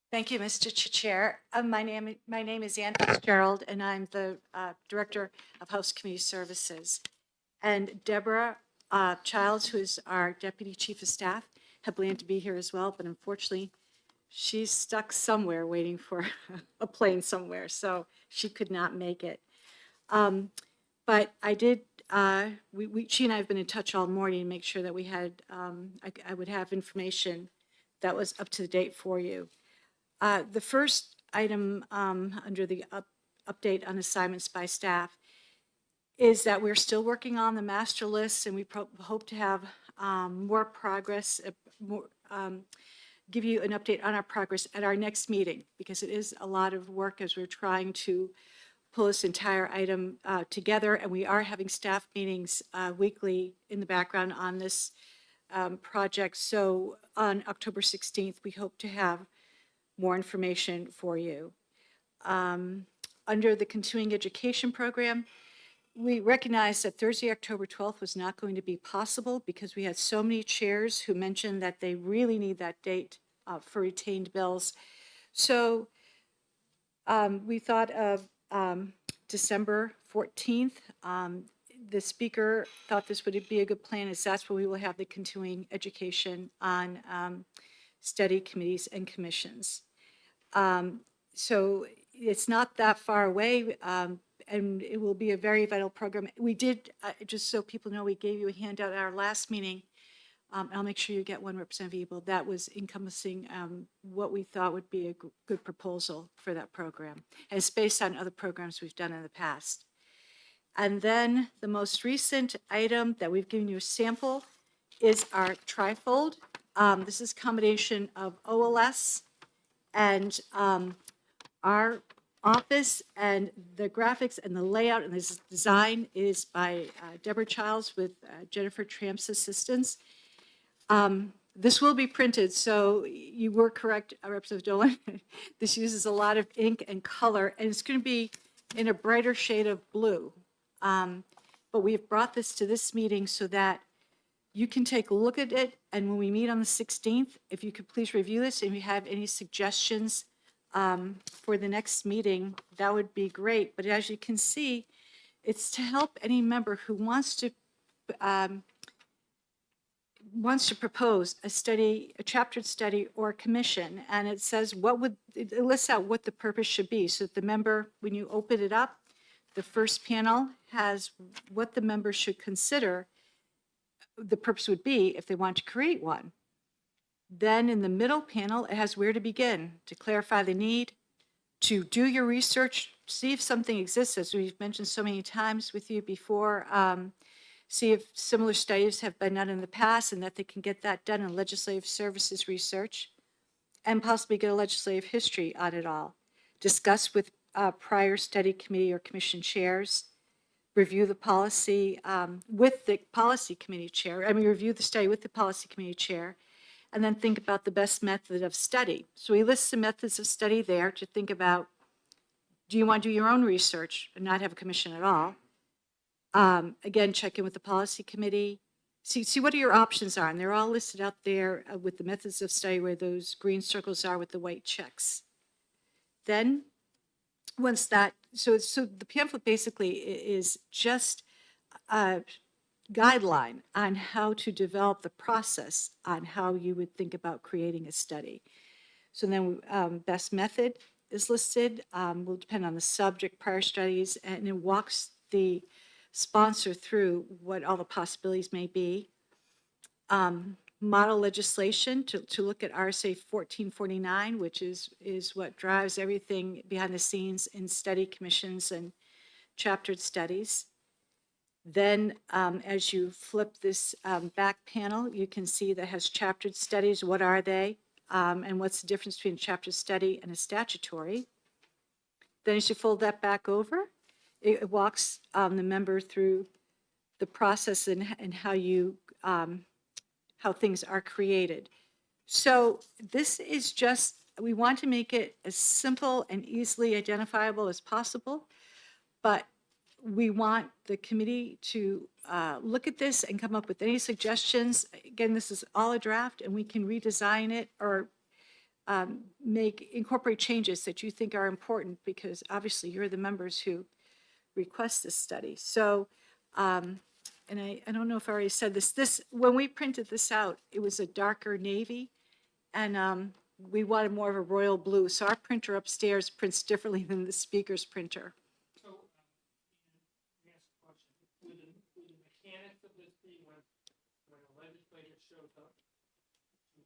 Thank you, Mr. Chair. My name is Ann Fitzgerald, and I'm the Director of House Community Services. And Deborah Childs, who is our Deputy Chief of Staff, had planned to be here as well, but unfortunately, she's stuck somewhere waiting for a plane somewhere, so she could not make it. But I did, she and I have been in touch all morning to make sure that we had, I would have information that was up to date for you. The first item under the update on assignments by staff is that we're still working on the master list, and we hope to have more progress, give you an update on our progress at our next meeting, because it is a lot of work as we're trying to pull this entire item together, and we are having staff meetings weekly in the background on this project. So on October 16th, we hope to have more information for you. Under the continuing education program, we recognize that Thursday, October 12th was not going to be possible because we had so many chairs who mentioned that they really need that date for retained bills. So we thought of December 14th. The speaker thought this would be a good plan, as that's where we will have the continuing education on study committees and commissions. So it's not that far away, and it will be a very vital program. We did, just so people know, we gave you a handout at our last meeting. I'll make sure you get one, Representative Ebel. That was encompassing what we thought would be a good proposal for that program. And it's based on other programs we've done in the past. And then the most recent item that we've given you a sample is our trifold. This is a combination of OLS and our office, and the graphics and the layout and this design is by Deborah Childs with Jennifer Tramp's assistance. This will be printed, so you were correct, Representative Dolan. This uses a lot of ink and color, and it's going to be in a brighter shade of blue. But we've brought this to this meeting so that you can take a look at it, and when we meet on the 16th, if you could please review this, and if you have any suggestions for the next meeting, that would be great. But as you can see, it's to help any member who wants to propose a study, a chaptered study or a commission, and it says it lists out what the purpose should be, so that the member, when you open it up, the first panel has what the member should consider the purpose would be if they want to create one. Then in the middle panel, it has where to begin, to clarify the need, to do your research, see if something exists, as we've mentioned so many times with you before, see if similar studies have been done in the past and that they can get that done in legislative services research, and possibly get a legislative history on it all. Discuss with prior study committee or commission chairs, review the policy with the policy committee chair, review the study with the policy committee chair, and then think about the best method of study. So we list some methods of study there to think about. Do you want to do your own research and not have a commission at all? Again, check in with the policy committee. See what your options are, and they're all listed out there with the methods of study where those green circles are with the white checks. Then, once that, so the pamphlet basically is just a guideline on how to develop the process on how you would think about creating a study. So then best method is listed, will depend on the subject, prior studies, and it walks the sponsor through what all the possibilities may be. Model legislation to look at RSA 1449, which is what drives everything behind the scenes in study commissions and chaptered studies. Then as you flip this back panel, you can see that has chaptered studies. What are they? And what's the difference between a chaptered study and a statutory? Then as you fold that back over, it walks the member through the process and how you how things are created. So this is just, we want to make it as simple and easily identifiable as possible, but we want the committee to look at this and come up with any suggestions. Again, this is all a draft, and we can redesign it or incorporate changes that you think are important, because obviously you're the members who request this study. So, and I don't know if I already said this, when we printed this out, it was a darker navy, and we wanted more of a royal blue. So our printer upstairs prints differently than the speaker's printer. So, let me ask a question. Would the mechanics of this be when a legislator shows up to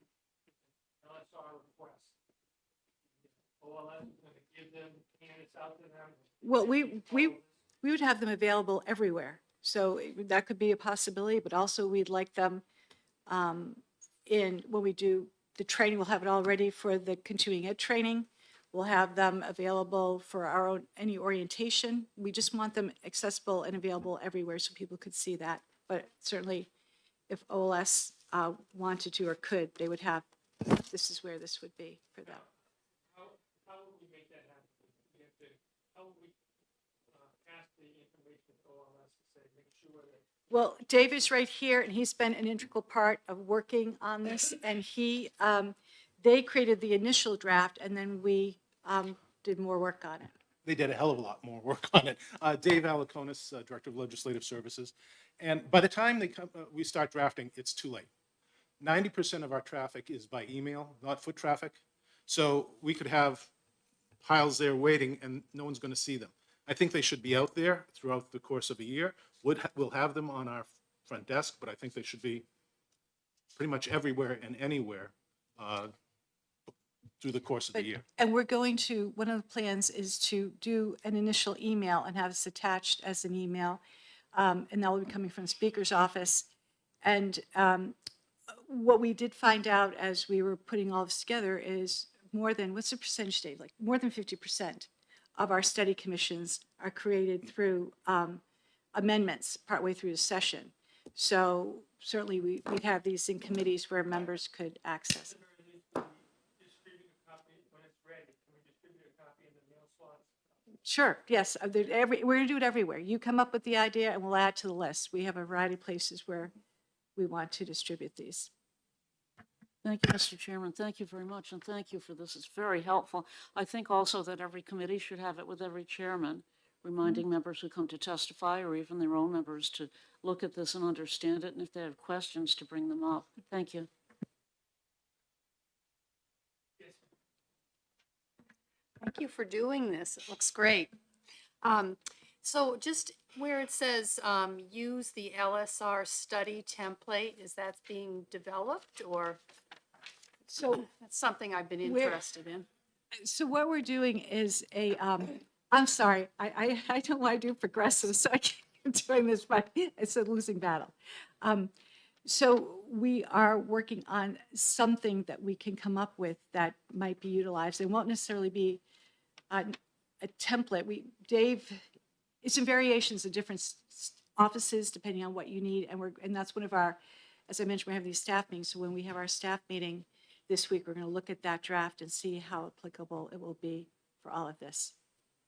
LSR request? OLS is going to give them candidates out to them? Well, we would have them available everywhere. So that could be a possibility, but also we'd like them when we do the training, we'll have it all ready for the continuing ed training. We'll have them available for our own, any orientation. We just want them accessible and available everywhere so people could see that. But certainly if OLS wanted to or could, they would have, this is where this would be for them. How would we make that happen? How would we pass the information to OLS to say, make sure that? Well, Dave is right here, and he's been an integral part of working on this, and they created the initial draft, and then we did more work on it. They did a hell of a lot more work on it. Dave Alaconis, Director of Legislative Services. And by the time we start drafting, it's too late. 90% of our traffic is by email, not foot traffic. So we could have piles there waiting and no one's going to see them. I think they should be out there throughout the course of a year. We'll have them on our front desk, but I think they should be pretty much everywhere and anywhere through the course of the year. And we're going to, one of the plans is to do an initial email and have this attached as an email. And that will be coming from the Speaker's office. And what we did find out as we were putting all this together is more than, what's the percentage, Dave? Like more than 50% of our study commissions are created through amendments partway through the session. So certainly we'd have these in committees where members could access it. Distribute a copy when it's ready. Can we distribute a copy in the mail slots? Sure, yes, we're going to do it everywhere. You come up with the idea and we'll add to the list. We have a variety of places where we want to distribute these. Thank you, Mr. Chairman. Thank you very much, and thank you for this. It's very helpful. I think also that every committee should have it with every chairman, reminding members who come to testify or even their own members to look at this and understand it, and if they have questions, to bring them up. Thank you. Thank you for doing this. It looks great. So just where it says use the LSR study template, is that being developed, or? So, That's something I've been Where- interested in. so what we're doing is I'm sorry, I don't want to do progressive, so I keep doing this, but it's a losing battle. So we are working on something that we can come up with that might be utilized. It won't necessarily be a template. Dave, it's in variations of different offices depending on what you need, and that's one of our, as I mentioned, we have these staff meetings. So when we have our staff meeting this week, we're going to look at that draft and see how applicable it will be for all of this.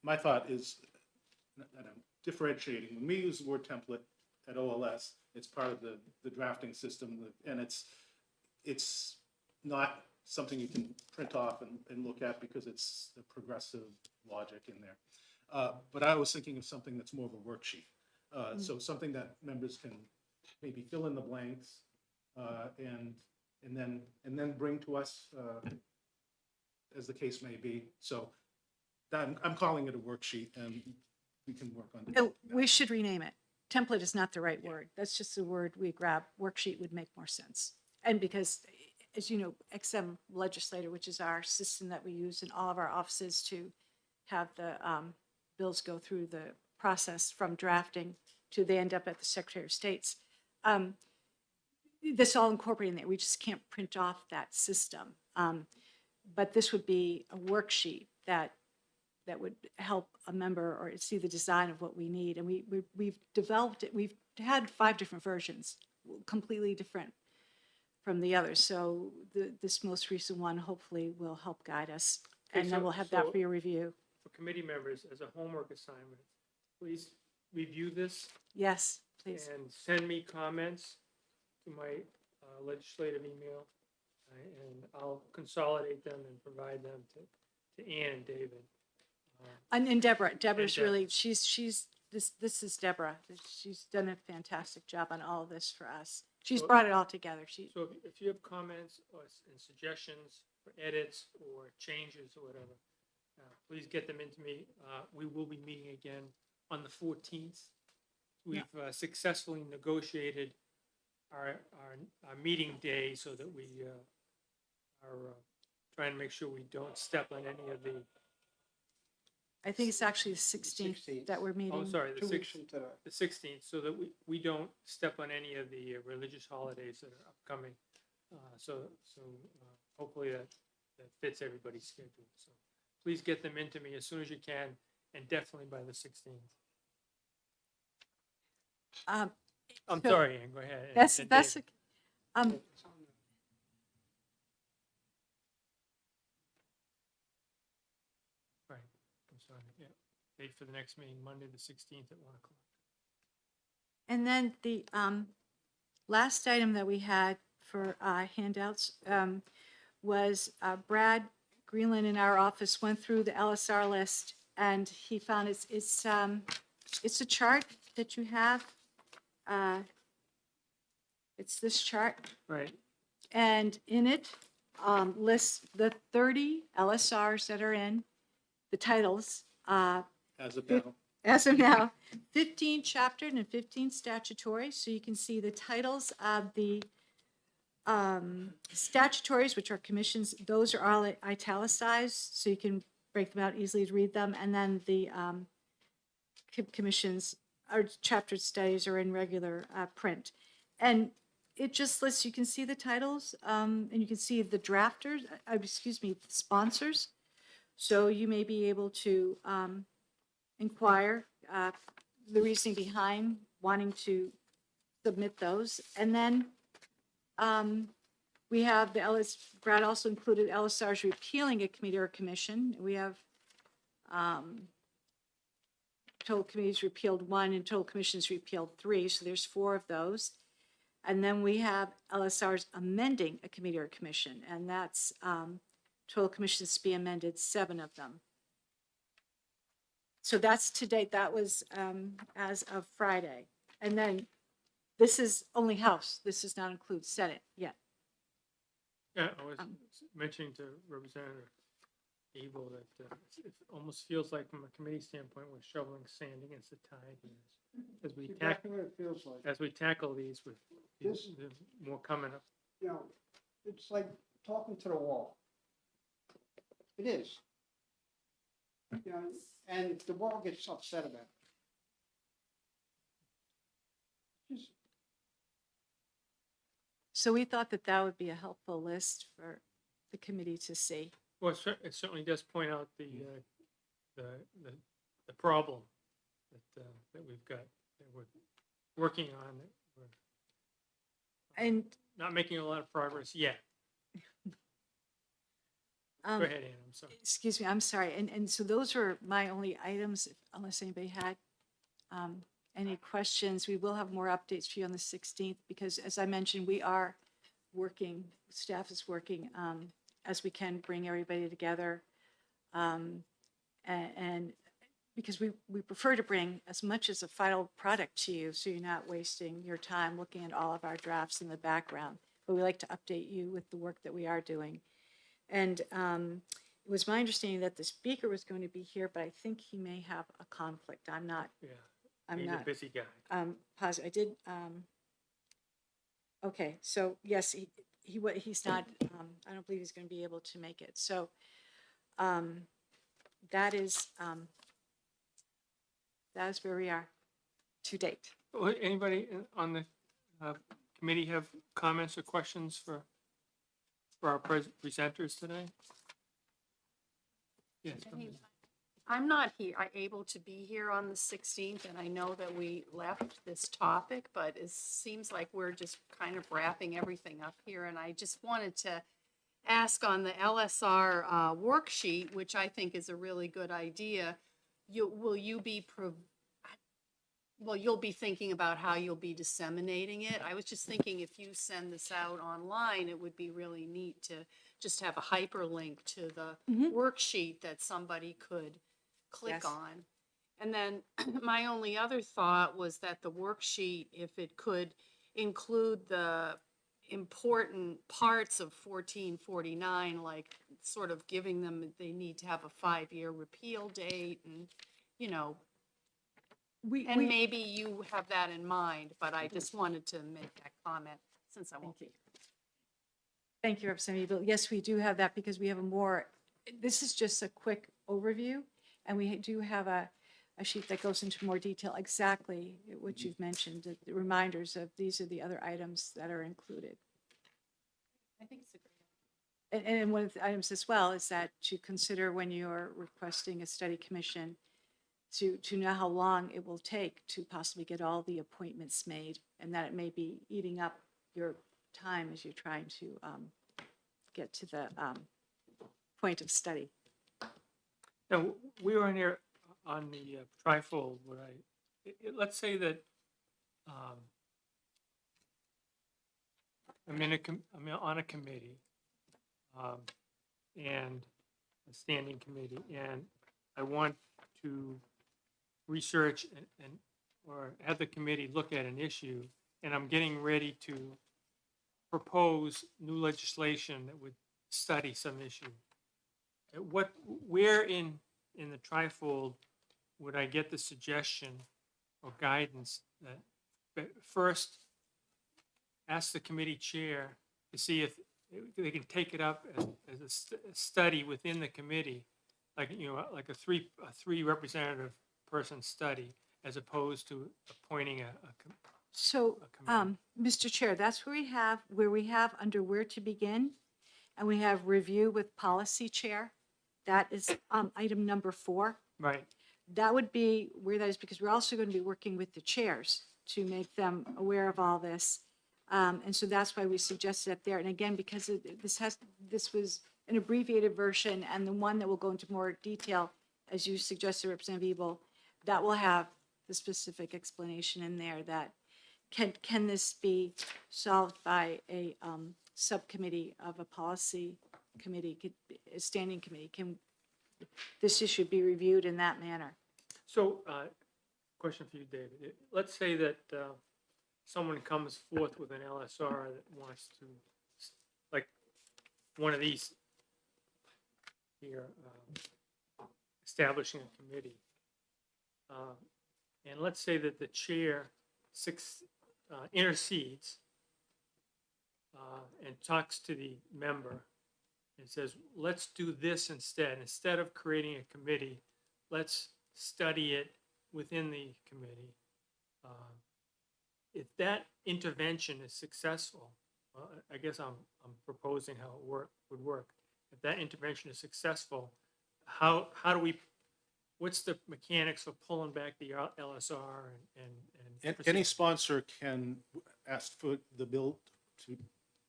My thought is that I'm differentiating. When we use the word template at OLS, it's part of the drafting system, and it's not something you can print off and look at because it's the progressive logic in there. But I was thinking of something that's more of a worksheet. So something that members can maybe fill in the blanks and then bring to us as the case may be. So I'm calling it a worksheet, and we can work on it. We should rename it. Template is not the right word. That's just the word we grab. Worksheet would make more sense. And because, as you know, XM Legislator, which is our system that we use in all of our offices to have the bills go through the process from drafting to they end up at the Secretary of State's. This all incorporated in there. We just can't print off that system. But this would be a worksheet that would help a member or see the design of what we need. And we've developed it. We've had 5 different versions, completely different from the others. So this most recent one hopefully will help guide us. Okay, And then we'll have that so for your review. For committee members, as a homework assignment, please review this and I'll consolidate them and provide them to Ann and David. And Deborah, Deborah's Deborah. really, this is Deborah. She's done a fantastic job on all of this for us. She's So- brought it all together. So if you have comments and suggestions for edits or changes or whatever, please get them into me. We will be meeting again on the 14th. We've successfully negotiated our meeting day so that we are trying to make sure we don't step on any of the, I think it's actually the 16th that we're meeting. oh, sorry, the 2 weeks 6th, from today. the 16th, so that we don't step on any of the religious holidays that are upcoming. So hopefully that fits everybody's schedule. So please get them into me as soon as you can, and definitely by the 16th. Um, I'm So- sorry, Ann, go ahead. and- That's, and that's, David. Right, I'm sorry, yeah. Date for the next meeting, Monday, the 16th at 1 o'clock. and then the last item that we had for handouts was Brad Greenland in our office went through the LSR list, and he found it's a chart that you have. It's this chart. Right, And in it lists the 30 LSRs that are in, the titles, As of now, as of now, 15 chaptered and 15 statutory. So you can see the titles of the statutories, which are commissions, those are all italicized, so you can break them out easily to read them. And then the commissions or chaptered studies are in regular print. And it just lists, you can see the titles, and you can see the drafters, the sponsors. So you may be able to inquire the reasoning behind wanting to submit those. And then we have Brad also included LSRs repealing a committee or commission. We have total committees repealed 1 and total commissions repealed 3, so there's 4 of those. And then we have LSRs amending a committee or commission, and that's total commissions to be amended, 7 of them. So that's to date, that was as of Friday. And then this is only House, this does not include Senate yet. yeah, I was Um, mentioning to Representative Evil that it almost feels like from a committee standpoint, we're shoveling sand against the tide. As we Exactly what it feels like. as we tackle these with This- there's more coming up. You know, it's like talking to the wall. It is. You know, and the wall gets upset about it. Just, So we thought that that would be a helpful list for the committee to see. Well, it certainly does point out the problem that we've got, that we're working on, that we're And not making a lot of progress yet. Go ahead, Ann, I'm sorry. excuse me, I'm sorry. And so those were my only items, unless anybody had any questions. We will have more updates for you on the 16th because, as I mentioned, we are working, staff is working as we can bring everybody together. And because we prefer to bring as much as a final product to you, so you're not wasting your time looking at all of our drafts in the background. But we like to update you with the work that we are doing. And it was my understanding that the speaker was going to be here, but I think he may have a conflict. I'm not Yeah, he's a busy guy. positive. I did, okay, so yes, he's not, I don't believe he's going to be able to make it. So that is where we are to date. Well, anybody on the committee have comments or questions for our presenters today? Yes. go ahead. I'm not able to be here on the 16th, and I know that we left this topic, but it seems like we're just kind of wrapping everything up here. And I just wanted to ask on the LSR worksheet, which I think is a really good idea, will you be well, you'll be thinking about how you'll be disseminating it. I was just thinking if you send this out online, it would be really neat to just have a hyperlink to the Mhm. worksheet that somebody could click Yes. on. And then my only other thought was that the worksheet, if it could include the important parts of 1449, like sort of giving them, they need to have a 5-year repeal date and, you know, and maybe you have that in mind, but I just wanted to make that comment since I won't be here. Thank you, Representative Evil. Yes, we do have that because we have a more, this is just a quick overview. And we do have a sheet that goes into more detail, exactly what you've mentioned, the reminders of these are the other items that are included. I think it's a great. And one of the items as well is that to consider when you're requesting a study commission, to know how long it will take to possibly get all the appointments made, and that it may be eating up your time as you're trying to get to the point of study. Now, we were in here on the trifold, where let's say that I'm on a committee, and a standing committee, and I want to research or have the committee look at an issue, and I'm getting ready to propose new legislation that would study some issue. Where in the trifold would I get the suggestion or guidance that first ask the committee chair to see if they can take it up as a study within the committee, like, like a three representative person study, as opposed to appointing a So, committee. Mr. Chair, that's where we have under where to begin, and we have review with policy chair. That is item number 4. Right. That would be where that is, because we're also going to be working with the chairs to make them aware of all this. And so that's why we suggested it there. And again, because this was an abbreviated version, and the one that will go into more detail, as you suggested, Representative Ebel, that will have the specific explanation in there that can this be solved by a subcommittee of a policy committee, a standing committee? Can this issue be reviewed in that manner? So, question for you, David. Let's say that someone comes forth with an LSR that wants to, like one of these here, establishing a committee. And let's say that the chair intercedes and talks to the member and says, let's do this instead. Instead of creating a committee, let's study it within the committee. If that intervention is successful, I guess I'm proposing how it would work. If that intervention is successful, how do we, what's the mechanics of pulling back the LSR and Any sponsor can ask for the bill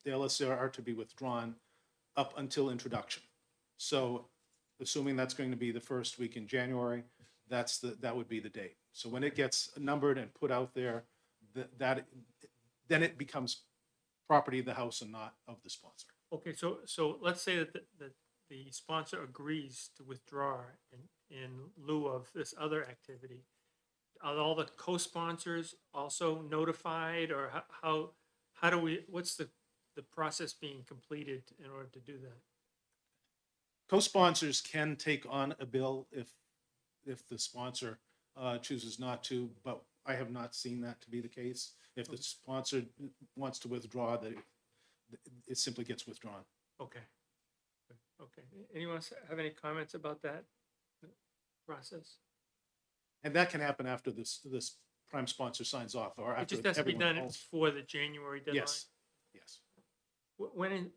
the LSR to be withdrawn up until introduction. So assuming that's going to be the first week in January, that would be the date. So when it gets numbered and put out there, then it becomes property of the House and not of the sponsor. Okay, so let's say that the sponsor agrees to withdraw in lieu of this other activity. Are all the co-sponsors also notified, or how do we, what's the process being completed in order to do that? Co-sponsors can take on a bill if the sponsor chooses not to, but I have not seen that to be the case. If the sponsor wants to withdraw, it simply gets withdrawn. Okay. Okay. Anyone else have any comments about that process? And that can happen after this prime sponsor signs off or It after just has to be everyone done else. for the January deadline? Yes, yes.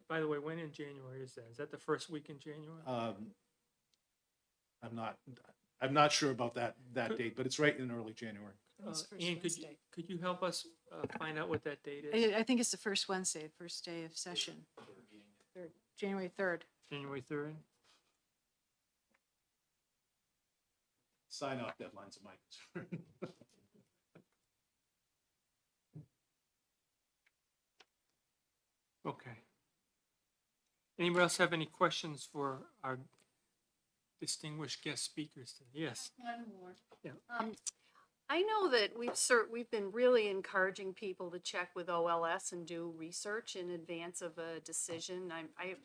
By the way, when in January is that? Is that the first week in January? I'm not sure about that date, but it's right in early January. It's first Ian, Wednesday. could you help us find out what that date is? I think it's the first Wednesday, first day of session. January 3rd. January 3rd? Sign off deadlines are my concern. Anybody else have any questions for our distinguished guest speakers today? Yes. One more. Yeah. I know that we've been really encouraging people to check with OLS and do research in advance of a decision.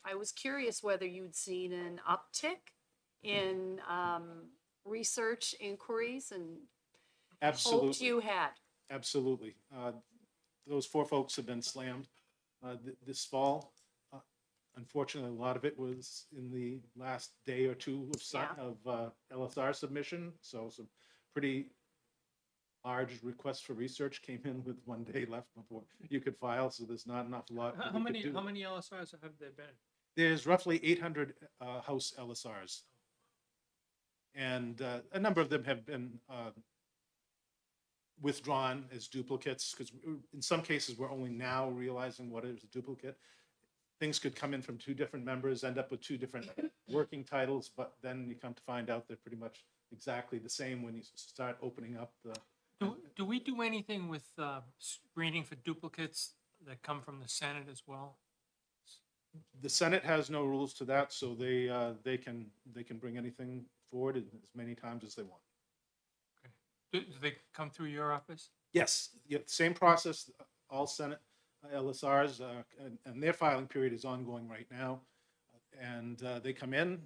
I was curious whether you'd seen an uptick in, research inquiries and hoped Absolutely. you had. Absolutely. Those four folks have been slammed this fall. Unfortunately, a lot of it was in the last day or two of LSR submission. So some pretty large requests for research came in with 1 day left before you could file. So there's not enough lot. that How we could many, do. how many LSRs have there been? There's roughly 800 House LSRs. And a number of them have been withdrawn as duplicates, because in some cases, we're only now realizing what is a duplicate. Things could come in from two different members, end up with two different working titles, but then you come to find out they're pretty much exactly the same when you start opening up the. Do we do anything with screening for duplicates that come from the Senate as well? The Senate has no rules to that, so they can bring anything forward as many times as they want. Do they come through your office? Yes, yeah, same process, all Senate LSRs, and their filing period is ongoing right now. And they come in,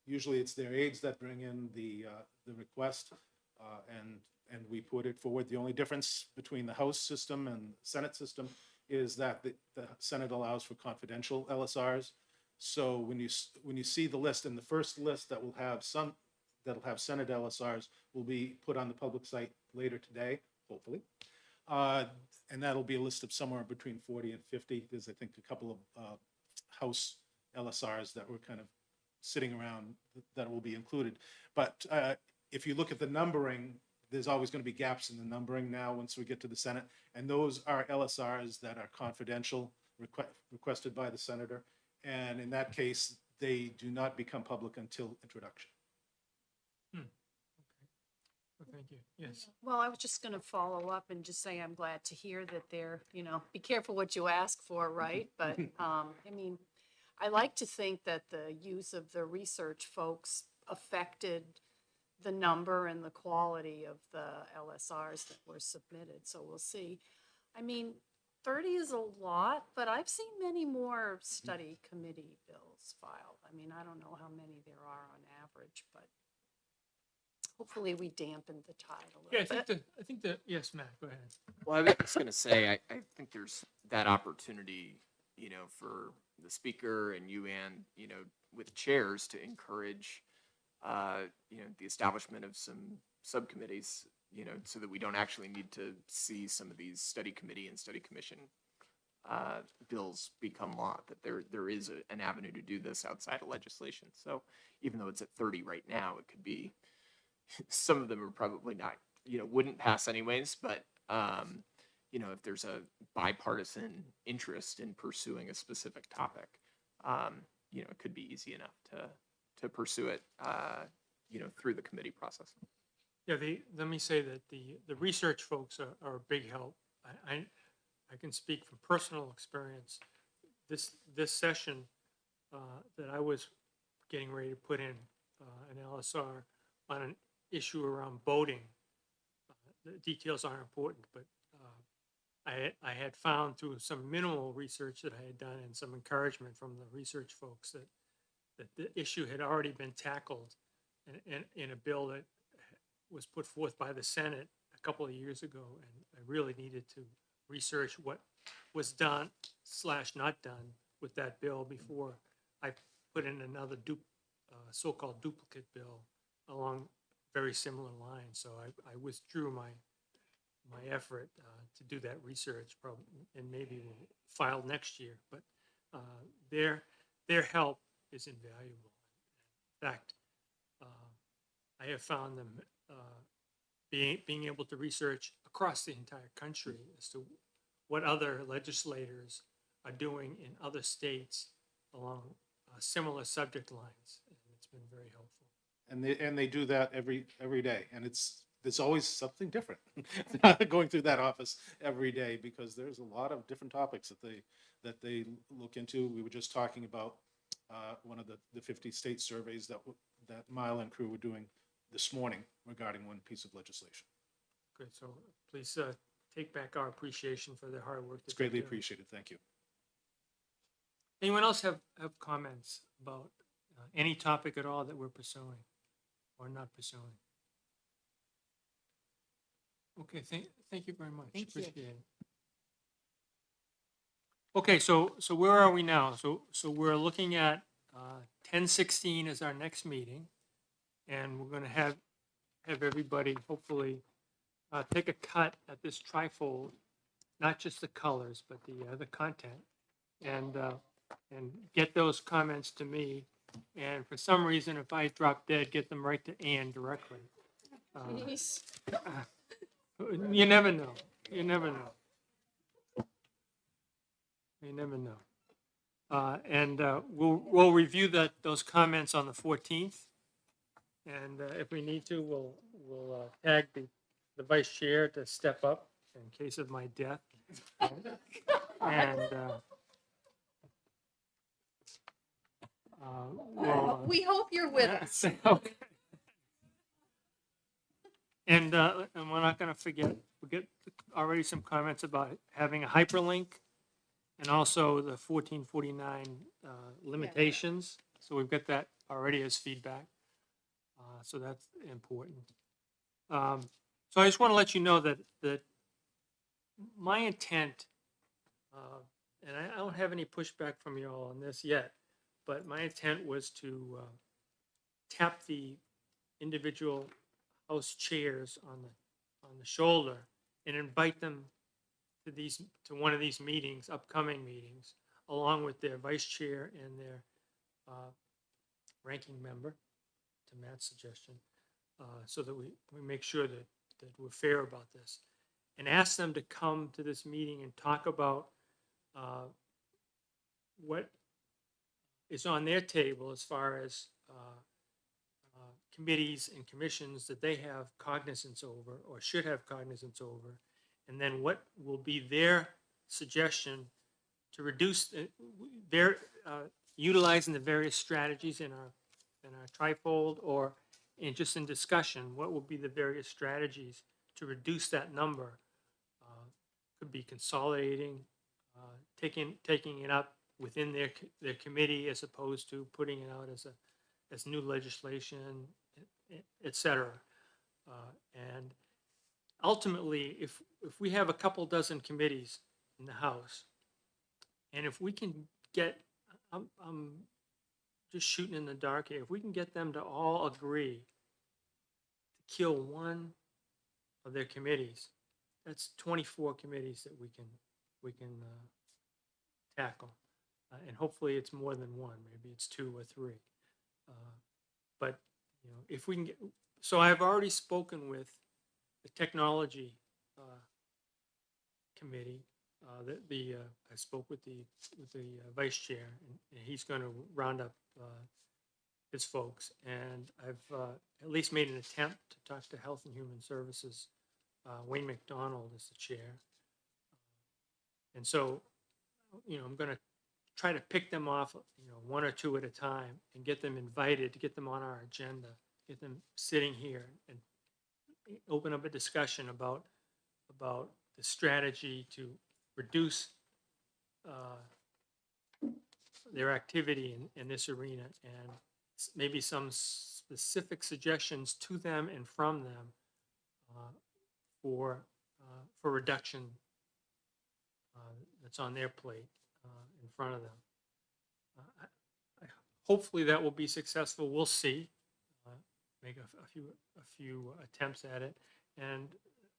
usually it's their aides that bring in the request, and we put it forward. The only difference between the House system and Senate system is that the Senate allows for confidential LSRs. So when you see the list, and the first list that'll have Senate LSRs will be put on the public site later today, hopefully. And that'll be a list of somewhere between 40 and 50. There's, I think, a couple of House LSRs that were kind of sitting around that will be included. But if you look at the numbering, there's always going to be gaps in the numbering now once we get to the Senate. And those are LSRs that are confidential, requested by the senator. And in that case, they do not become public until introduction. Well, thank you. Yes. Well, I was just gonna follow up and just say I'm glad to hear that they're, be careful what you ask for, right? But, I mean, I like to think that the use of the research folks affected the number and the quality of the LSRs that were submitted, so we'll see. I mean, 30 is a lot, but I've seen many more study committee bills filed. I mean, I don't know how many there are on average, but hopefully we dampened the tide a Yeah, little bit. I think that, yes, Matt, go ahead. Well, I was going to say, I think there's that opportunity, for the speaker and you and, with chairs to encourage, the establishment of some subcommittees, so that we don't actually need to see some of these study committee and study commission bills become law, that there is an avenue to do this outside of legislation. So even though it's at 30 right now, it could be, some of them are probably not, wouldn't pass anyways, but, if there's a bipartisan interest in pursuing a specific topic, it could be easy enough to pursue it, through the committee process. Yeah, let me say that the research folks are a big help. I can speak from personal experience. This session that I was getting ready to put in an LSR on an issue around boating. The details aren't important, but I had found through some minimal research that I had done and some encouragement from the research folks that the issue had already been tackled in a bill that was put forth by the Senate a couple of years ago, and I really needed to research what was done / not done with that bill before I put in another so-called duplicate bill along very similar lines. So I withdrew my effort to do that research, probably, and maybe we'll file next year. But their help is invaluable. In fact, I have found them being able to research across the entire country as to what other legislators are doing in other states along similar subject lines, and it's been very helpful. And they do that every day, and there's always something different going through that office every day, because there's a lot of different topics that they look into. We were just talking about one of the 50 state surveys that Mile and crew were doing this morning regarding one piece of legislation. Good, so please take back our appreciation for the hard work. It's that they're greatly doing. appreciated. Thank you. Anyone else have comments about any topic at all that we're pursuing or not pursuing? Okay, thank you very much. Thank you. Appreciate it. Okay, so where are we now? So we're looking at 10/16 as our next meeting, and we're going to have everybody hopefully take a cut at this trifold, not just the colors, but the content, and get those comments to me. And for some reason, if I drop dead, get them right to Ann directly. You never know. You never know. You never know. And we'll review those comments on the 14th. And if we need to, we'll tag the vice chair to step up in case of my death. And we'll, We hope you're with us. okay. And we're not going to forget, we get already some comments about having a hyperlink and also the 1449 limitations. So we've got that already as feedback. So that's important. So I just want to let you know that my intent, and I don't have any pushback from you all on this yet, but my intent was to tap the individual house chairs on the shoulder and invite them to one of these meetings, upcoming meetings, along with their vice chair and their ranking member, to Matt's suggestion, so that we make sure that we're fair about this, and ask them to come to this meeting and talk about what is on their table as far as committees and commissions that they have cognizance over or should have cognizance over, and then what will be their suggestion to reduce their utilizing the various strategies in our trifold, or just in discussion, what will be the various strategies to reduce that number? Could be consolidating, taking it up within their committee as opposed to putting it out as new legislation, et cetera. And ultimately, if we have a couple dozen committees in the House, and if we can get, I'm just shooting in the dark here, if we can get them to all agree to kill one of their committees, that's 24 committees that we can tackle. And hopefully it's more than one, maybe it's 2 or 3. But if we can get, so I've already spoken with the technology committee. I spoke with the vice chair, and he's going to round up his folks. And I've at least made an attempt to talk to Health and Human Services. Wayne McDonald is the chair, and so I'm going to try to pick them off, 1 or 2 at a time, and get them invited, to get them on our agenda, get them sitting here, and open up a discussion about the strategy to reduce their activity in this arena, and maybe some specific suggestions to them and from them for reduction that's on their plate in front of them. Hopefully that will be successful. We'll see. Make a few attempts at it, and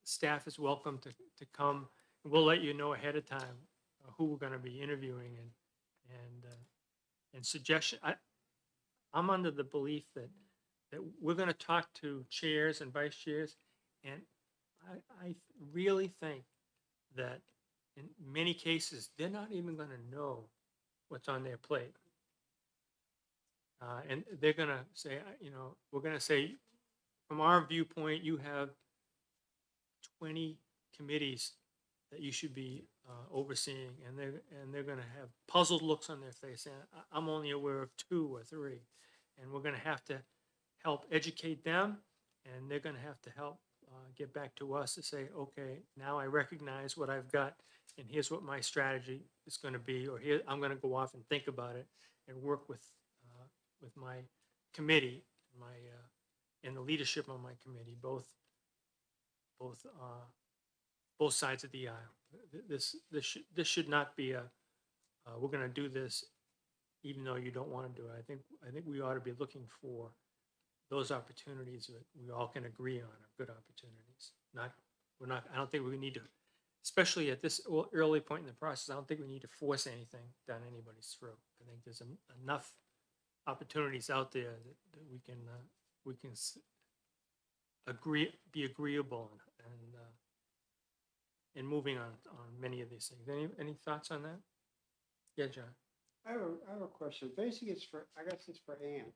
staff is welcome to come. We'll let you know ahead of time who we're going to be interviewing and suggestion. I'm under the belief that we're going to talk to chairs and vice chairs, and I really think that in many cases they're not even going to know what's on their plate, and they're going to say, we're going to say, from our viewpoint, you have 20 committees that you should be overseeing, and they're going to have puzzled looks on their face, saying, I'm only aware of 2 or 3," and we're going to have to help educate them, and they're going to have to help get back to us to say, okay, now I recognize what I've got, and here's what my strategy is going to be, or here I'm going to go off and think about it and work with my committee, and the leadership on my committee, both sides of the aisle. This should not be we're going to do this even though you don't want to do it. I think we ought to be looking for those opportunities that we all can agree on are good opportunities. I don't think we need to, especially at this early point in the process, I don't think we need to force anything down anybody's throat. I think there's enough opportunities out there that we can be agreeable and moving on many of these things. Any thoughts on that? Yeah, John. I have a question. Basically, I guess it's for Ann.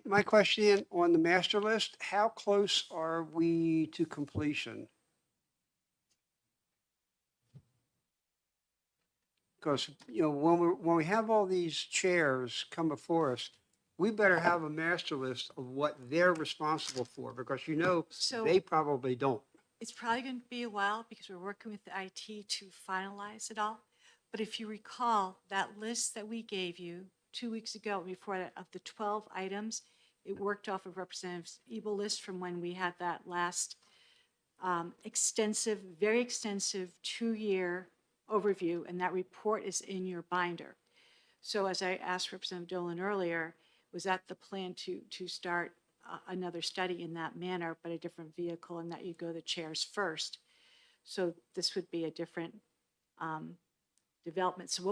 My question on the master list, how close are we to completion? Because, when we have all these chairs come before us, we better have a master list of what they're responsible for, because So- they probably don't. It's probably going to be a while because we're working with the IT to finalize it all. But if you recall, that list that we gave you 2 weeks ago before that, of the 12 items, it worked off of Representative Ebel list from when we had that last very extensive 2-year overview, and that report is in your binder. So as I asked Representative Dolan earlier, was that the plan to start another study in that manner, but a different vehicle, and that you go the chairs first? So this would be a different development. So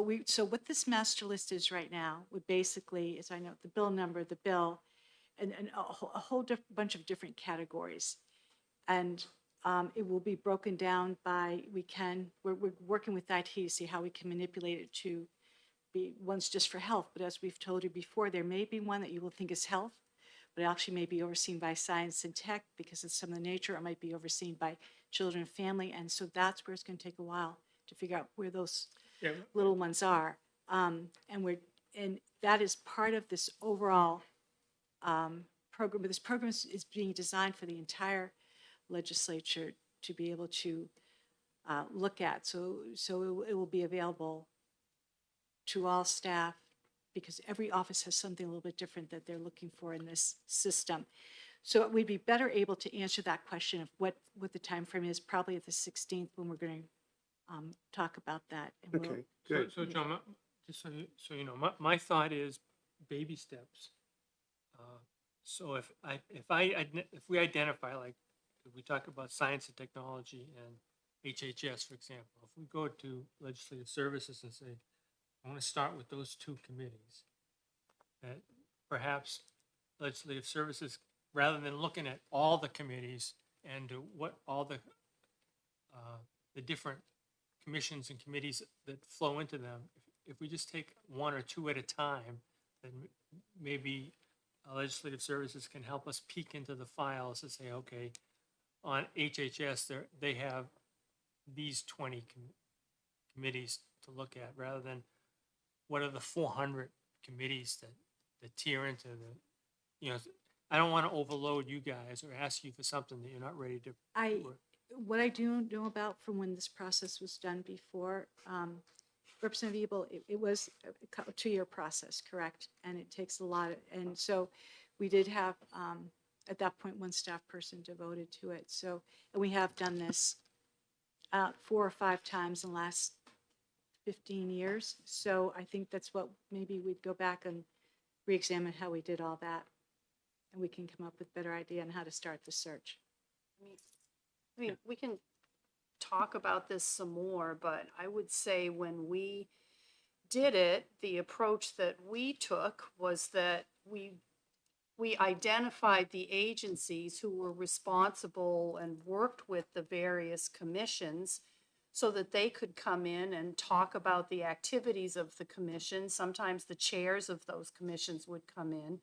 what this master list is right now would basically, as I know, the bill number, the bill, and a whole bunch of different categories. And it will be broken down by, we're working with IT to see how we can manipulate it to be one's just for health. But as we've told you before, there may be one that you will think is health, but it actually may be overseen by science and tech because of some of the nature. It might be overseen by children and family. And so that's where it's going to take a while to figure out where those Yeah. little ones are. And that is part of this overall program. But this program is being designed for the entire legislature to be able to look at. So it will be available to all staff, because every office has something a little bit different that they're looking for in this system. So we'd be better able to answer that question of what the time frame is, probably at the 16th, when we're going to talk about that. And we'll- Okay, good. So John, just so you know, my thought is baby steps. So if we identify, like, if we talk about science and technology and HHS, for example, if we go to legislative services and say, I want to start with those 2 committees, that perhaps legislative services, rather than looking at all the committees and what all the different commissions and committees that flow into them, if we just take 1 or 2 at a time, then maybe legislative services can help us peek into the files and say, okay, on HHS, they have these 20 committees to look at, rather than what are the 400 committees that tier into I don't want to overload you guys or ask you for something that you're not ready to. What I do know about from when this process was done before, Representative Ebel, it was a 2-year process, correct? And it takes a lot. And so we did have, at that point, 1 staff person devoted to it. So, and we have done this 4 or 5 times in the last 15 years. So I think that's what maybe we'd go back and re-examine how we did all that. And we can come up with a better idea on how to start the search. I mean, we can talk about this some more, but I would say when we did it, the approach that we took was that we identified the agencies who were responsible and worked with the various commissions so that they could come in and talk about the activities of the commission. Sometimes the chairs of those commissions would come in.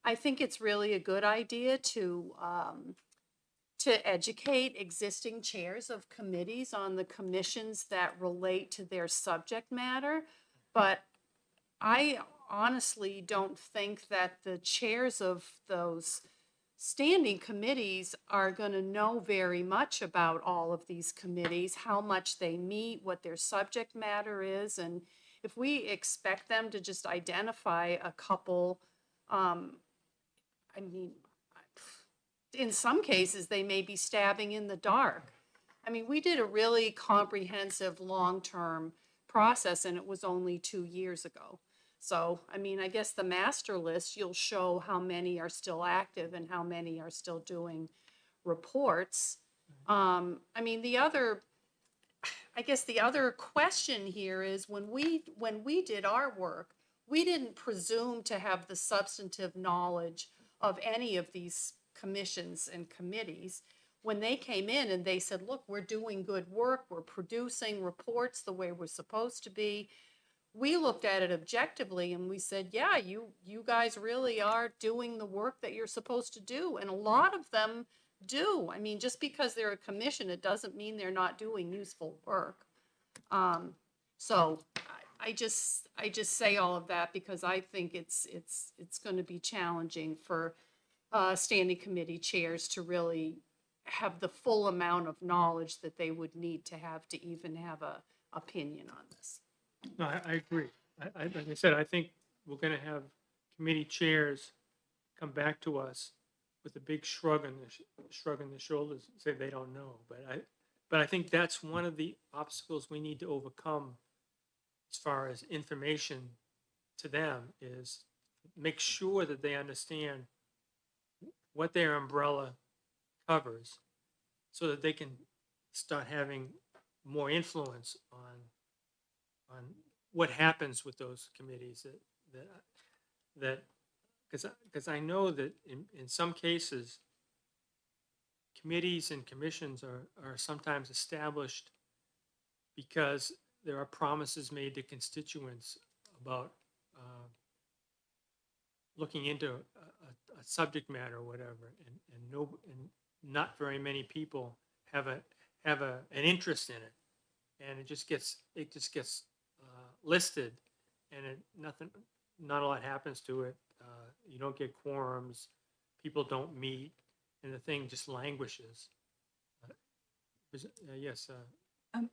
I think it's really a good idea to educate existing chairs of committees on the commissions that relate to their subject matter. But I honestly don't think that the chairs of those standing committees are going to know very much about all of these committees, how much they meet, what their subject matter is. And if we expect them to just identify a couple, I mean, in some cases, they may be stabbing in the dark. I mean, we did a really comprehensive, long-term process, and it was only 2 years ago. So, I mean, I guess the master list, you'll show how many are still active and how many are still doing reports. I mean, I guess the other question here is when we did our work, we didn't presume to have the substantive knowledge of any of these commissions and committees. When they came in and they said, look, we're doing good work, we're producing reports the way we're supposed to be, we looked at it objectively and we said, yeah, you guys really are doing the work that you're supposed to do. And a lot of them do. I mean, just because they're a commission, it doesn't mean they're not doing useful work. So I just say all of that because I think it's going to be challenging for standing committee chairs to really have the full amount of knowledge that they would need to have to even have a opinion on this. No, I agree. Like I said, I think we're gonna have committee chairs come back to us with a big shrug on the shoulders, and say they don't know. But I think that's one of the obstacles we need to overcome as far as information to them is make sure that they understand what their umbrella covers so that they can start having more influence on what happens with those committees that because I know that in some cases committees and commissions are sometimes established because there are promises made to constituents about looking into a subject matter or whatever, and not very many people have an interest in it, and it just gets listed, and not a lot happens to it. You don't get quorums, people don't meet, and the thing just languishes. Yes.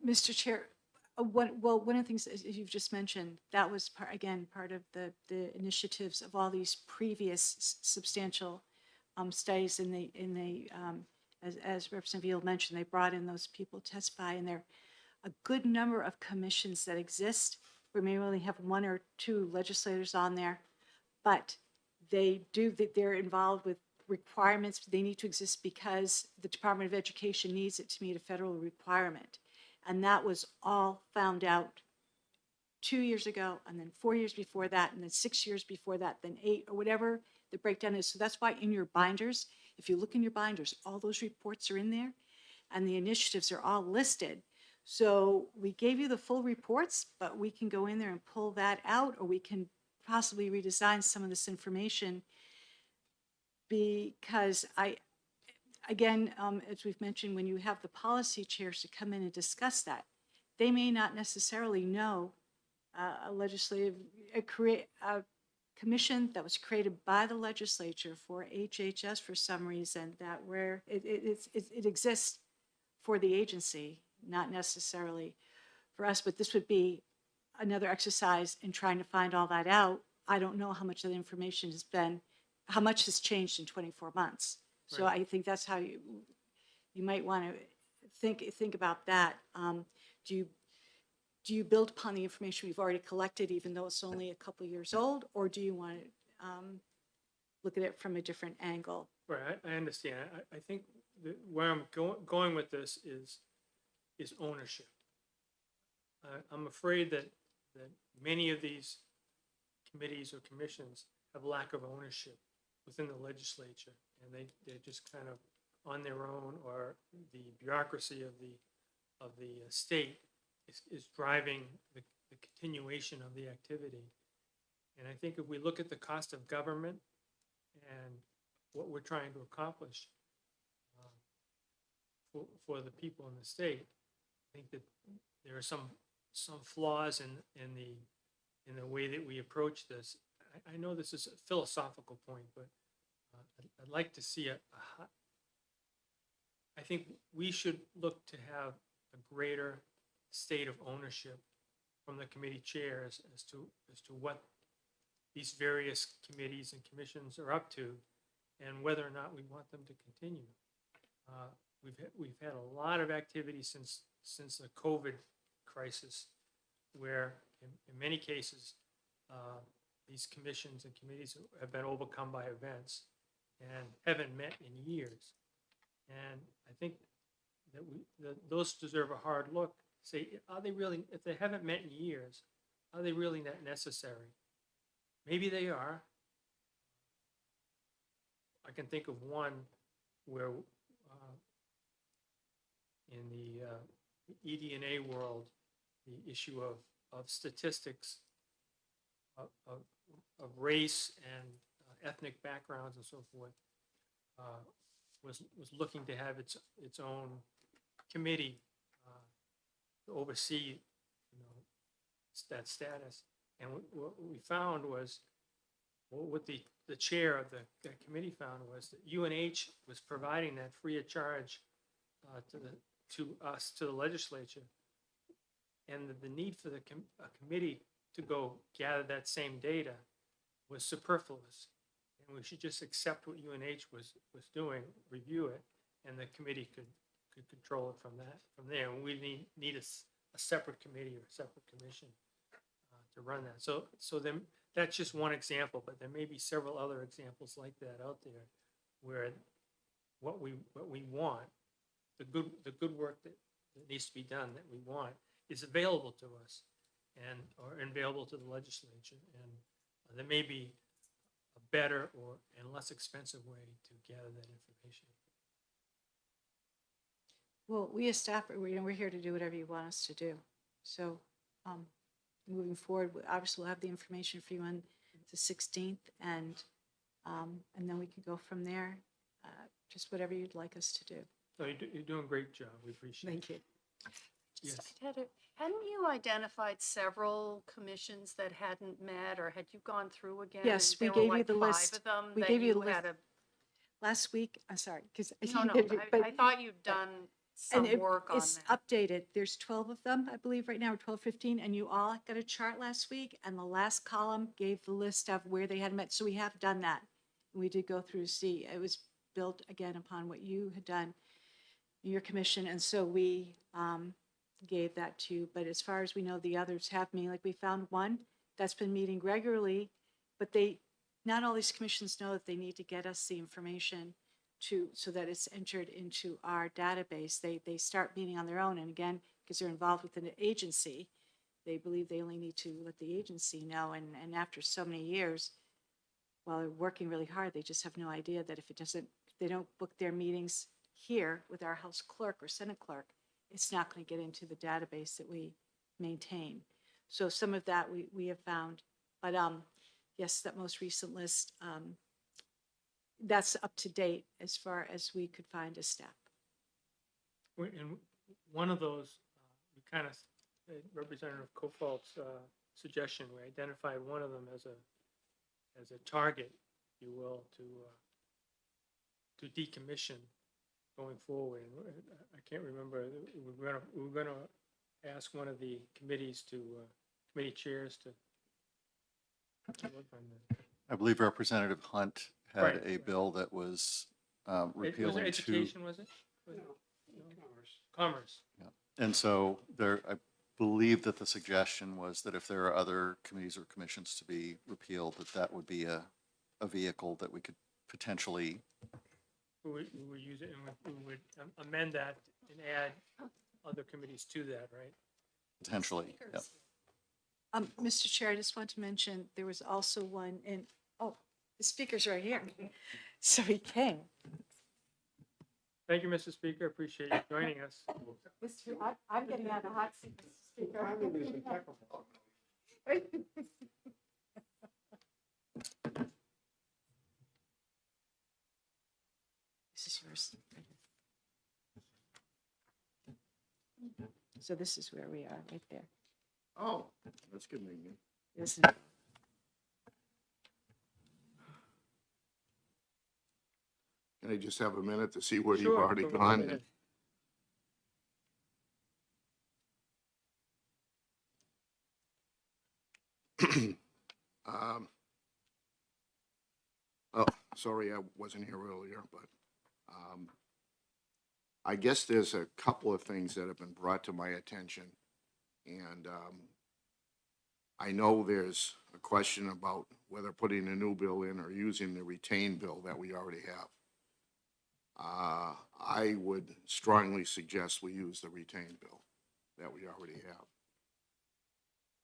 Mr. Chair, one of the things as you've just mentioned, that was part of the initiatives of all these previous substantial studies as Representative Yield mentioned, they brought in those people to testify, and there are a good number of commissions that exist. We may only have 1 or 2 legislators on there, but they're involved with requirements. They need to exist because the Department of Education needs it to meet a federal requirement. And that was all found out 2 years ago, and then 4 years before that, and then 6 years before that, then 8, or whatever the breakdown is. So that's why in your binders, if you look in your binders, all those reports are in there, and the initiatives are all listed. So we gave you the full reports, but we can go in there and pull that out, or we can possibly redesign some of this information because again, as we've mentioned, when you have the policy chairs to come in and discuss that, they may not necessarily know a commission that was created by the legislature for HHS for some reason, that where it exists for the agency, not necessarily for us, but this would be another exercise in trying to find all that out. I don't know how much of the information how much has changed in 24 months. So Right. I think that's how you might want to think about that. Do you build upon the information we've already collected, even though it's only a couple years old, or do you want to look at it from a different angle? Right, I understand. I think where I'm going with this is ownership. I'm afraid that many of these committees or commissions have lack of ownership within the legislature, and they're just kind of on their own, or the bureaucracy of the state is driving the continuation of the activity. And I think if we look at the cost of government and what we're trying to accomplish for the people in the state. I think that there are some flaws in the way that we approach this. I know this is a philosophical point, but I'd like to see I think we should look to have a greater state of ownership from the committee chairs as to what these various committees and commissions are up to, and whether or not we want them to continue. We've had a lot of activity since the COVID crisis, where in many cases these commissions and committees have been overcome by events and haven't met in years. And I think that those deserve a hard look. Say, are they really, if they haven't met in years, are they really that necessary? Maybe they are. I can think of one where in the ED&A world, the issue of statistics of race and ethnic backgrounds and so forth was looking to have its own committee to oversee, that status. And what we found was, what the chair of the committee found was that UNH was providing that free of charge to us, to the legislature, and the need for a committee to go gather that same data was superfluous. And we should just accept what UNH was doing, review it, and the committee could control it from there. And we need a separate committee or a separate commission to run that. So then that's just one example, but there may be several other examples like that out there, where what we want, the good work that needs to be done, that we want, is available to us or available to the legislature. And there may be a better and less expensive way to gather that information. Well, we as staff, we're here to do whatever you want us to do. So moving forward, obviously we'll have the information for you on the 16th, and then we can go from there. Just whatever you'd like us to do. So you're doing a great job. We appreciate it. Thank you. Yes. Hadn't you identified several commissions that hadn't met, or had you gone through again? Yes, and we there were gave you like the 5 list. of them We that gave you you the had list. Last week, I'm sorry, because No, I thought you'd done some work on it's that. updated. There's 12 of them, I believe, right now, or 12, 15, and you all got a chart last week, and the last column gave the list of where they had met. So we have done that. We did go through, see, it was built again upon what you had done in your commission, and so we gave that to you. But as far as we know, the others have me. Like, we found one that's been meeting regularly, but not all these commissions know that they need to get us the information so that it's entered into our database. They start meeting on their own, and again, because they're involved with an agency, they believe they only need to let the agency know. And after so many years, while they're working really hard, they just have no idea that if they don't book their meetings here with our House clerk or Senate clerk, it's not going to get into the database that we maintain. So some of that we have found, but yes, that most recent list, that's up to date as far as we could find a step. In one of those, we kind of, Representative Kofalt's suggestion, we identified one of them as a target, if you will, to decommission going forward. And I can't remember, we were going to ask one of the committee chairs to work on that. I believe Representative Hunt had Right. a bill that was Was repealing it two. education, was it? Was it? Commerce. And so I believe that the suggestion was that if there are other committees or commissions to be repealed, that would be a vehicle that we could potentially, We would use it, and we would amend that and add other committees to that, right? potentially, yeah. Mr. Chair, I just want to mention, there was also one the speaker's right here. So he came. Thank you, Mr. Speaker. Appreciate you joining us. I'm getting out of the hot seat, Mr. Speaker. Timing is impeccable. This is yours. Right here. So this is where we are, right there. Oh, that's good, maybe. This is, Can I just have a minute to see where you've Sure, already go right gone? ahead. Um, Oh, sorry, I wasn't here earlier, but I guess there's a couple of things that have been brought to my attention. And I know there's a question about whether putting a new bill in or using the retained bill that we already have. I would strongly suggest we use the retained bill that we already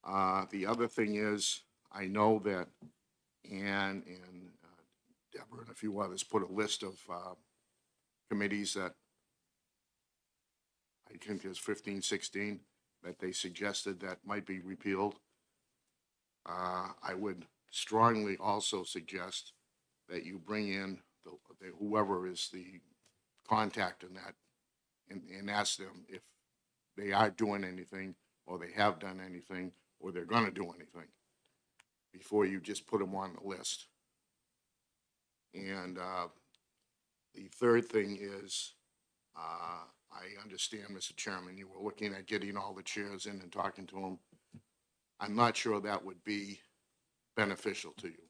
have. The other thing is, I know that Ann and Deborah and a few others put a list of committees that I think there's 15, 16 that they suggested that might be repealed. I would strongly also suggest that you bring in whoever is the contact in that and ask them if they are doing anything or they have done anything or they're going to do anything before you just put them on the list. And the third thing is, I understand, Mr. Chairman, you were looking at getting all the chairs in and talking to them. I'm not sure that would be beneficial to you.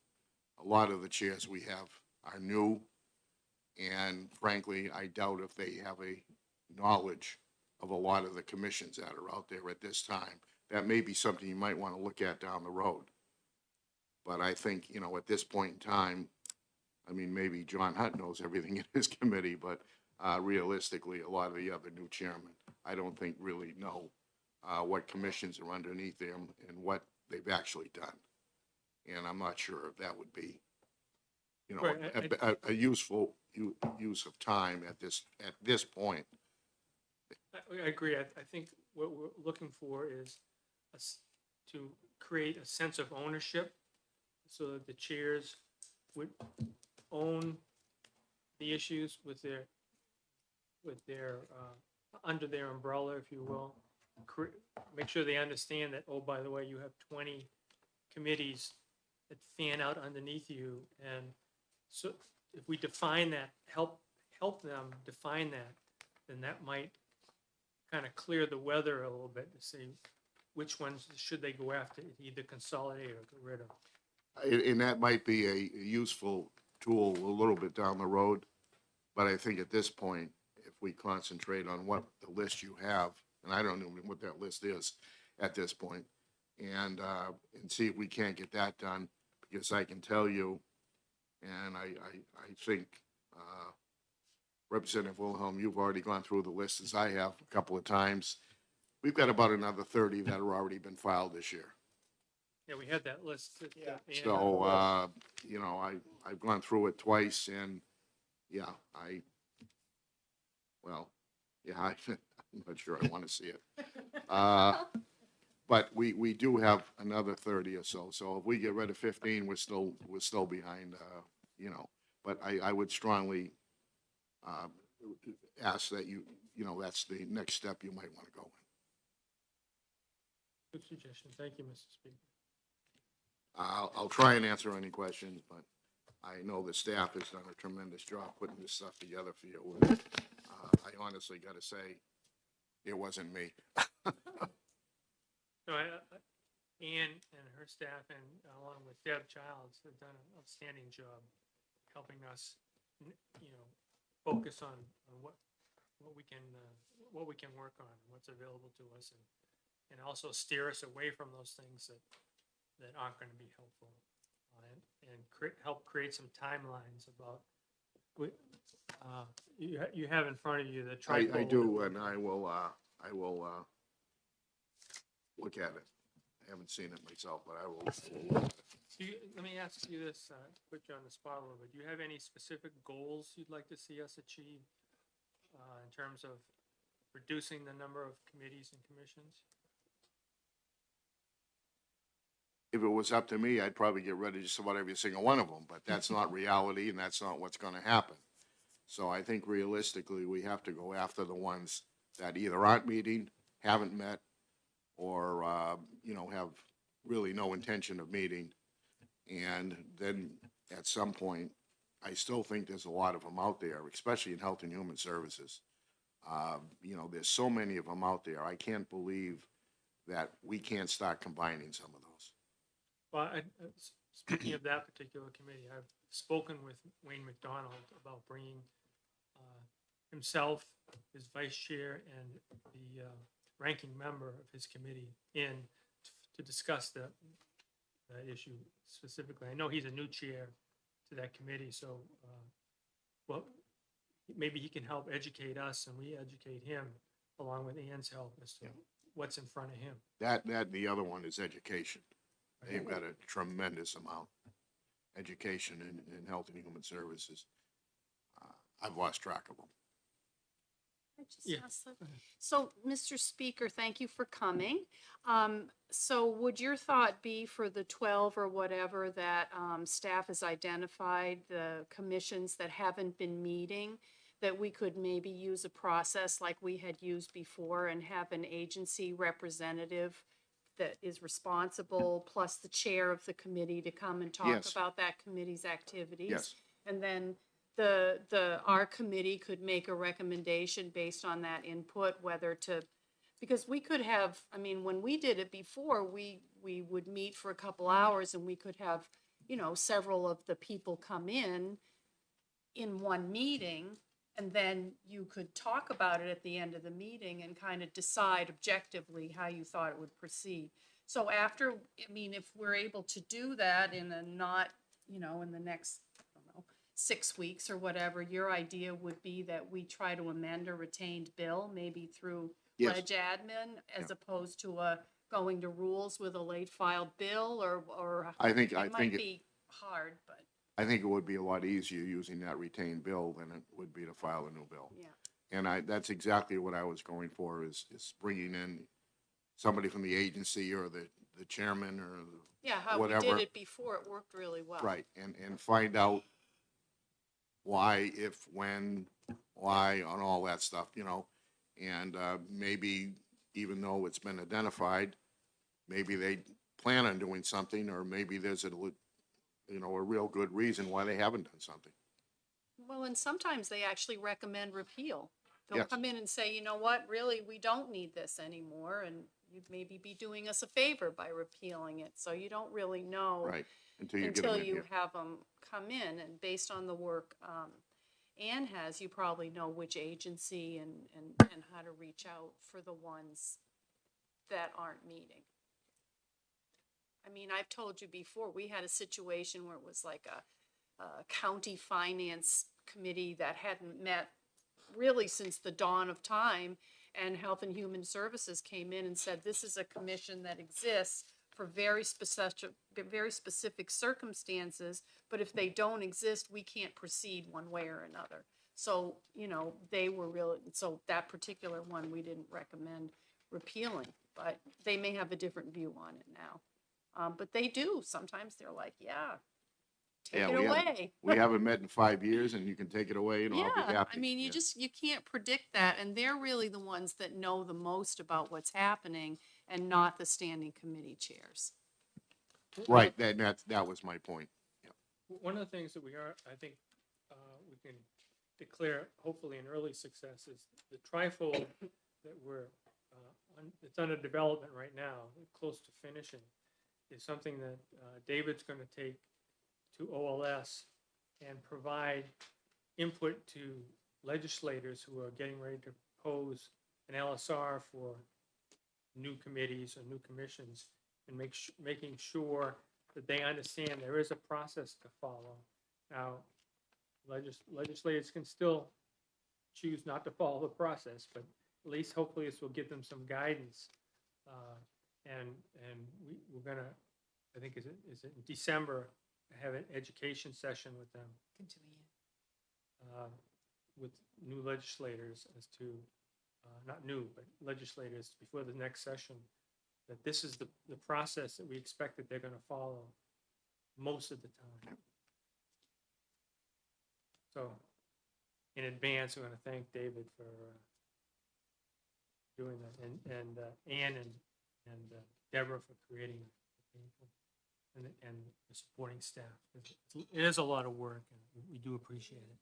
A lot of the chairs we have are new, and frankly, I doubt if they have a knowledge of a lot of the commissions that are out there at this time. That may be something you might want to look at down the road. But I think, you know, at this point in time, I mean, maybe John Hunt knows everything in his committee, but realistically, a lot of the other new chairmen, I don't think really know what commissions are underneath them and what they've actually done. And I'm not sure if that would be, you know, Right, a useful use of time at this point. I agree. I think what we're looking for is to create a sense of ownership so that the chairs would own the issues with their, under their umbrella, if you will. Make sure they understand that, oh, by the way, you have 20 committees that fan out underneath you. And so if we define that, help them define that, then that might kind of clear the weather a little bit to see which ones should they go after, either consolidate or get rid of. And that might be a useful tool a little bit down the road. But I think at this point, if we concentrate on what the list you have, and I don't know what that list is at this point, and see if we can't get that done, because I can tell you, and I think Representative Wilhelm, you've already gone through the list as I have a couple of times. We've got about another 30 that have already been filed this year. Yeah, we had that list. Yeah. So, you know, I've gone through it twice, and yeah, I'm not sure I want to see it. But we do have another 30 or so. So if we get rid of 15, we're still behind, you know. But I would strongly ask that you know, that's the next step you might want to go in. Good suggestion. Thank you, Mr. Speaker. I'll try and answer any questions, but I know the staff has done a tremendous job putting this stuff together for you. I honestly got to say, it wasn't me. No, Ann and her staff, and along with Deb Childs, have done an outstanding job helping us, you know, focus on what we can work on, what's available to us, and also steer us away from those things that aren't going to be helpful, and help create some timelines about. You have in front of you the triangle. I do, and I will look at it. I haven't seen it myself, but I will look at it. Let me ask you this, put you on the spot a little bit. Do you have any specific goals you'd like to see us achieve in terms of reducing the number of committees and commissions? If it was up to me, I'd probably get rid of just about every single one of them, but that's not reality, and that's not what's going to happen. So I think realistically, we have to go after the ones that either aren't meeting, haven't met, or, you know, have really no intention of meeting. And then at some point, I still think there's a lot of them out there, especially in Health and Human Services. You know, there's so many of them out there. I can't believe that we can't start combining some of those. Well, speaking of that particular committee, I've spoken with Wayne McDonald about bringing himself, his vice chair, and the ranking member of his committee in to discuss that issue specifically. I know he's a new chair to that committee, so, well, maybe he can help educate us and we educate him along with Ann's help as to what's in front of him. The other one is education. They've got a tremendous amount, education in Health and Human Services. I've lost track of them. I just Yeah. ask that- So, Mr. Speaker, thank you for coming. So would your thought be for the 12 or whatever that staff has identified, the commissions that haven't been meeting, that we could maybe use a process like we had used before and have an agency representative that is responsible, plus the chair of the committee to come and talk Yes. about that committee's activities? Yes. And then our committee could make a recommendation based on that input, whether to, because we could have, I mean, when we did it before, we would meet for a couple hours and we could have, you know, several of the people come in one meeting, and then you could talk about it at the end of the meeting and kind of decide objectively how you thought it would proceed. So after, I mean, if we're able to do that in a not, you know, in the next, I don't know, 6 weeks or whatever, your idea would be that we try to amend a retained bill, maybe through Yes. ledge admin, as Yeah. opposed to going to rules with a late filed bill, or I think it might it, be hard, but, I think it would be a lot easier using that retained bill than it would be to file a new bill. yeah. And that's exactly what I was going for, is bringing in somebody from the agency or the chairman or, Yeah, how we Whatever. did it before, it worked really well. right, and find out why, if, when, why, on all that stuff, you know? And maybe even though it's been identified, maybe they plan on doing something, or maybe there's a real good reason why they haven't done something. Well, and sometimes they actually recommend repeal. They'll Yes. come in and say, you know what, really, we don't need this anymore, and you'd maybe be doing us a favor by repealing it. So you don't really know Right, until you get them until in you here. have them come in, and based on the work Ann has, you probably know which agency and how to reach out for the ones that aren't meeting. I mean, I've told you before, we had a situation where it was like a county finance committee that hadn't met really since the dawn of time, and Health and Human Services came in and said, this is a commission that exists for very specific circumstances, but if they don't exist, we can't proceed one way or another. So, you know, they were real, so that particular one, we didn't recommend repealing, but they may have a different view on it now. But they do, sometimes they're like, yeah, Yeah, take it away. We haven't met in 5 years, and you can take it away, and I'll be Yeah, happy. I mean, Yeah. you can't predict that, and they're really the ones that know the most about what's happening, and not the standing committee chairs. Right, that was my point. One of the things that I think, we can declare hopefully an early success is the trifold that it's under development right now, close to finishing, is something that David's going to take to OLS and provide input to legislators who are getting ready to propose an LSR for new committees or new commissions, and making sure that they understand there is a process to follow. Now, legislators can still choose not to follow the process, but at least hopefully this will give them some guidance. And we're gonna, I think, is it in December, have an education session with them. With new legislators as to, not new, but legislators before the next session, that this is the process that we expect that they're gonna follow most of the time. So in advance, I want to thank David for doing that, and Ann and Deborah for creating it, and the supporting staff. It is a lot of work, and we do appreciate it.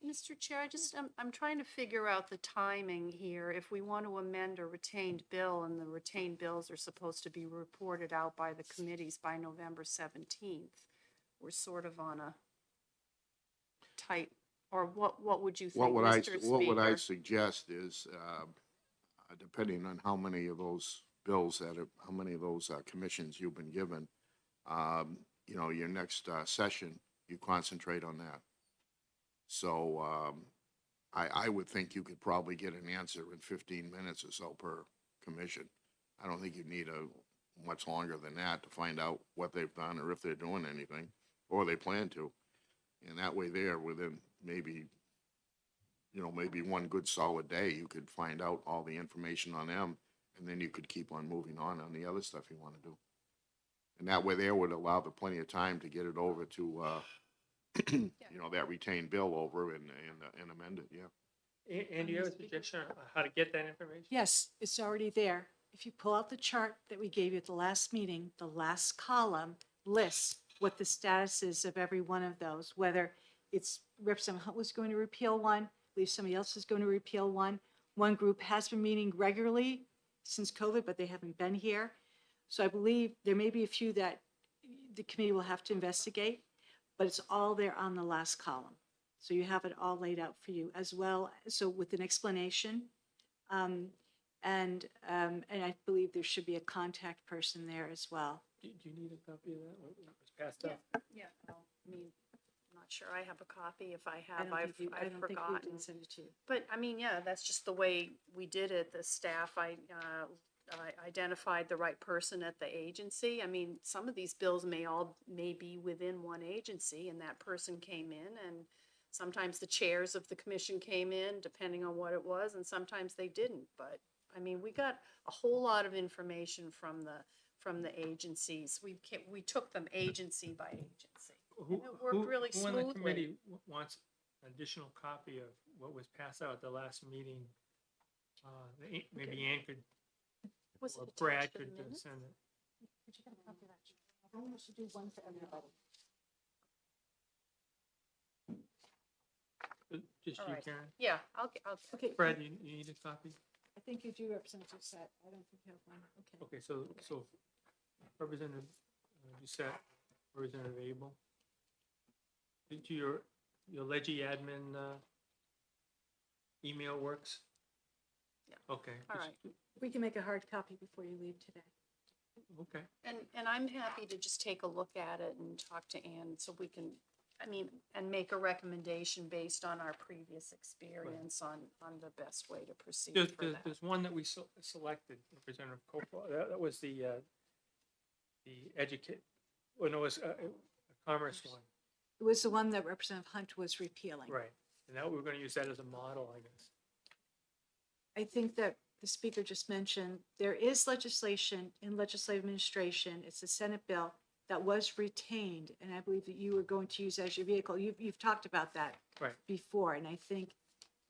Mr. Chair, I'm trying to figure out the timing here. If we want to amend a retained bill, and the retained bills are supposed to be reported out by the committees by November 17th, we're sort of on a tight, or what would you think, Mr. What would I Speaker? suggest is, depending on how many of those bills how many of those commissions you've been given, your next session, you concentrate on that. So I would think you could probably get an answer in 15 minutes or so per commission. I don't think you need much longer than that to find out what they've done or if they're doing anything, or they plan to. And that way there, within maybe one good solid day, you could find out all the information on them, and then you could keep on moving on the other stuff you want to do. And that way there would allow the plenty of time to get it over to, that retained bill over and amend it, yeah. And do you have a suggestion on how to get that information? Yes, it's already there. If you pull out the chart that we gave you at the last meeting, the last column lists what the status is of every one of those, whether it's Representative Hunt was going to repeal one, I believe somebody else is going to repeal one. One group has been meeting regularly since COVID, but they haven't been here. So I believe there may be a few that the committee will have to investigate, but it's all there on the last column. So you have it all laid out for you as well, so with an explanation. And I believe there should be a contact person there as well. Do you need a copy of that? What was passed out? Yeah, I mean, I'm not sure I have a copy. If I I have, don't I've think we forgotten. didn't send it to you. But I mean, yeah, that's just the way we did it. The staff, I identified the right person at the agency. I mean, some of these bills may be within one agency, and that person came in, and sometimes the chairs of the commission came in, depending on what it was, and sometimes they didn't. But I mean, we got a whole lot of information from the agencies. We took them agency by agency. And it worked really Who on the smoothly. committee wants an additional copy of what was passed out at the last meeting? Maybe Ann could, Was it or attached Brad to the could minutes? send it. Could you get a copy of that? I think we should do one for everybody. Just All you, right. Karen? Yeah, I'll. Okay. Brad, you need a copy? I think you do, Representative Set. I don't think you have one. Okay. Okay, so Representative Doucette, Representative Abel. Do your Leggy admin email works? Yeah. Okay. All just- right. We can make a hard copy before you leave today. Okay. And I'm happy to just take a look at it and talk to Ann so we can, and make a recommendation based on our previous experience on the best way to proceed for that. There's one that we selected, Representative Coppola, that was the educate, well, no, it was a commerce one, It was the one that Representative Hunt was repealing. right? And that, we're gonna use that as a model, I guess. I think that the speaker just mentioned, there is legislation in legislative administration, it's a Senate bill that was retained, and I believe that you were going to use as your vehicle. You've talked about that Right. before, and I think,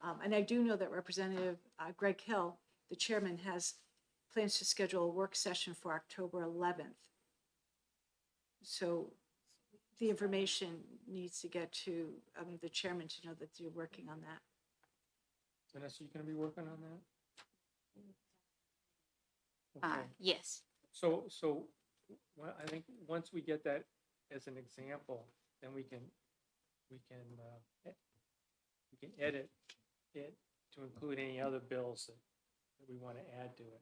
and I do know that Representative Greg Hill, the chairman, has plans to schedule a work session for October 11th. So the information needs to get to the chairman to know that you're working on that. Vanessa, you gonna be working on that? Okay. Yes. So, I think once we get that as an example, then we can edit it to include any other bills that we want to add to it.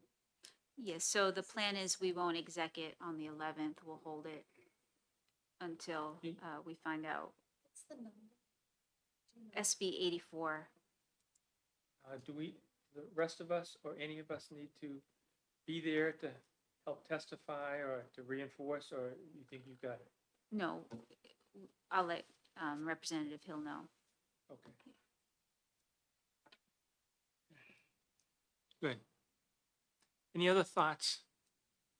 Yes, so the plan is we won't exec it on the 11th. We'll hold it until You- we find out. SB 84. Do we, the rest of us, or any of us need to be there to help testify or to reinforce, or you think you got it? No, I'll let Representative Hill know. Okay. Good. Any other thoughts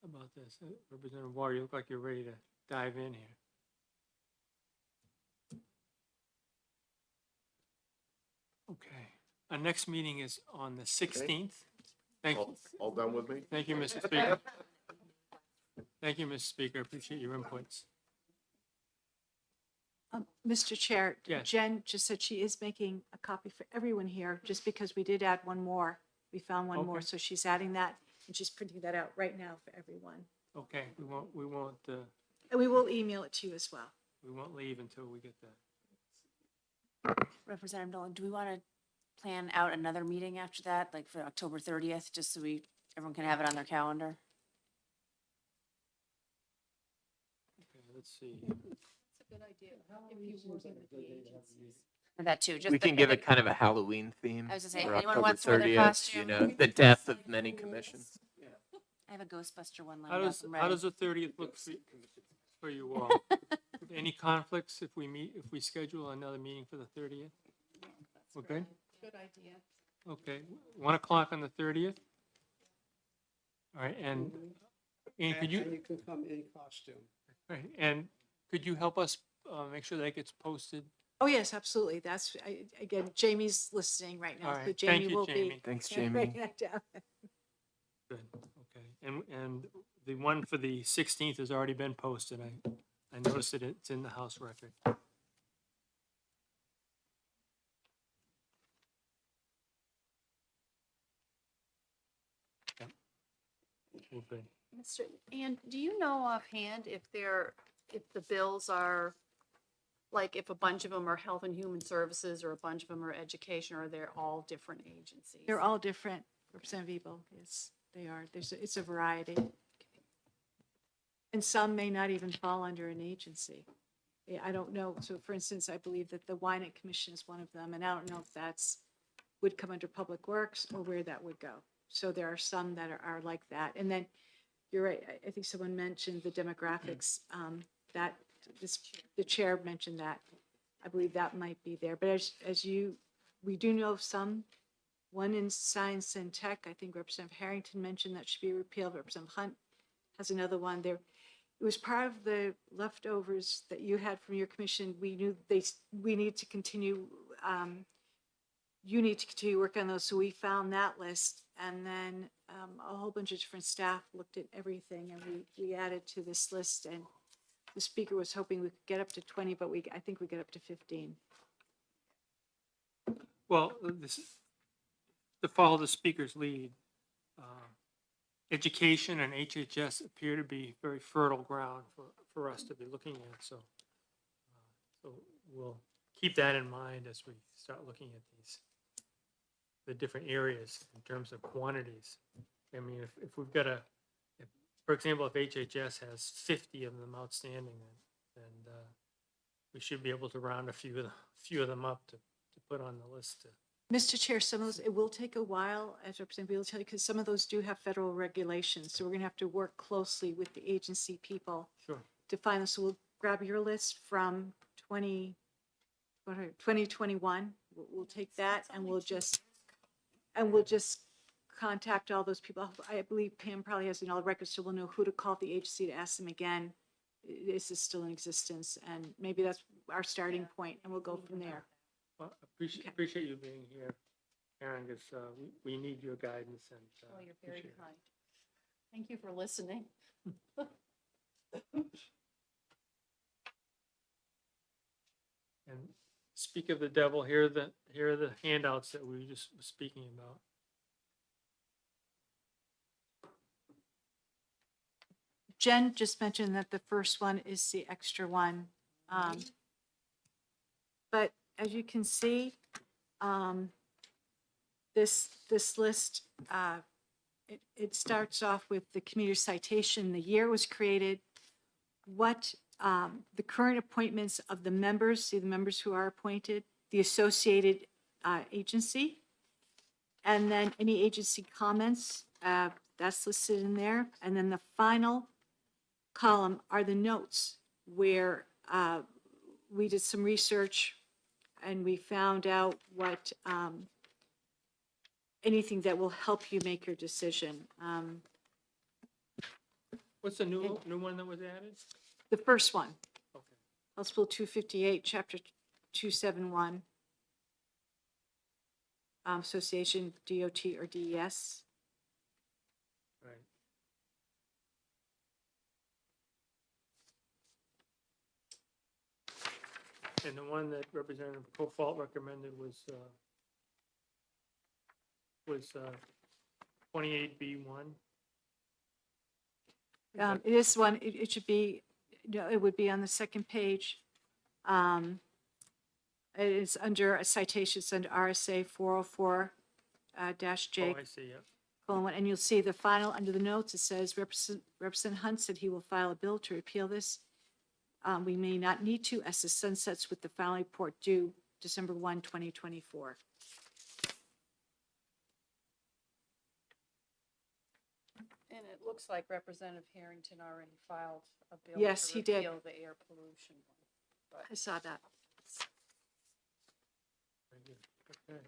about this? Representative Warren, you look like you're ready to dive in here. Okay. Our next meeting is on the 16th. Thank you. All done with me? Thank you, Mr. Speaker. Thank you, Mr. Speaker. I appreciate your inputs. Mr. Chair, Yes. Jen just said she is making a copy for everyone here, just because we did add one more. We found one more, Okay. so she's adding that, and she's printing that out right now for everyone. Okay, And we will email it to you as well. we won't leave until we get that. Representative Nolan, do we want to plan out another meeting after that, like for October 30th, just so everyone can have it on their calendar? Okay, let's see. That's a good idea. If you work with the agencies. Or that too, just. We can give it kind of a Halloween theme. I was gonna say, for anyone October wants to wear their 30th, costume? You know, the death of many commissions. I have a Ghostbuster one How lined up. does, I'm how ready. does the 30th look for you all? Any conflicts if we schedule another meeting for the 30th? We're good? Good idea. Okay, 1 o'clock on the 30th? All right, and could And you, you can come in costume. right, and could you help us make sure that gets posted? Oh, yes, absolutely. That's, again, Jamie's listening right now. All So right, thank Jamie you, will Jamie. be. Thanks, writing Jamie. that down. Good, okay. And the one for the 16th has already been posted. I noticed that it's in the House record. Yep. We're good. Mr. And do you know offhand if the bills are, like, if a bunch of them are Health and Human Services or a bunch of them are Education, or they're all different agencies? They're all different, Representative Ebel. Yes, they are. It's a variety. And some may not even fall under an agency. Yeah, I don't know. So for instance, I believe that the Wynant Commission is one of them, and I don't know if would come under Public Works or where that would go. So there are some that are like that. And then, you're right, I think someone mentioned the demographics, the chair mentioned that. I believe that might be there. But we do know of some, one in Science and Tech, I think Representative Harrington mentioned that should be repealed. Representative Hunt has another one there. It was part of the leftovers that you had from your commission. We knew we need to continue, you need to continue work on those. So we found that list, and then a whole bunch of different staff looked at everything, and we added to this list. And the speaker was hoping we could get up to 20, but I think we get up to 15. Well, to follow the speaker's lead, education and HHS appear to be very fertile ground for us to be looking at. So we'll keep that in mind as we start looking at the different areas in terms of quantities. I mean, if we've got for example, if HHS has 50 of them outstanding, then we should be able to round a few of them up to put on the list. Mr. Chair, some of those, it will take a while, as Representative Beal will tell you, because some of those do have federal regulations. So we're going to have to work closely with the agency people Sure. to find them. So we'll grab your list from 2021. We'll take that and we'll just contact all those people. I believe Pam probably has all the records, so we'll know who to call the agency to ask them again. Is this still in existence? And maybe that's our starting point, and we'll go from there. Well, appreciate you being here, Aaron, because we need your guidance and. Oh, you're very appreciate it. kind. Thank you for listening. And speak of the devil, here are the handouts that we were just speaking about. Jen just mentioned that the first one is the extra one. But as you can see, this list, it starts off with the commuter citation, the year was created, what the current appointments of the members, see the members who are appointed, the associated agency, and then any agency comments, that's listed in there. And then the final column are the notes where we did some research and we found out what anything that will help you make your decision. What's the new one that was added? The first one, Okay. House Bill 258, Chapter 271. Association, DOT or DES. Right. And the one that Representative Cofalt recommended was 28B1. This one, it should be, it would be on the second page. It is under a citation, it's under RSA 404 dash Oh, J, I see, yeah. colon 1, and you'll see the final, under the notes, it says, Representative Hunt said he will file a bill to repeal this. We may not need to, as the sunsets with the final report due December 1, 2024. And it looks like Representative Harrington already filed a bill. Yes, to he did. repeal the air pollution one. I saw that. Very good. Okay.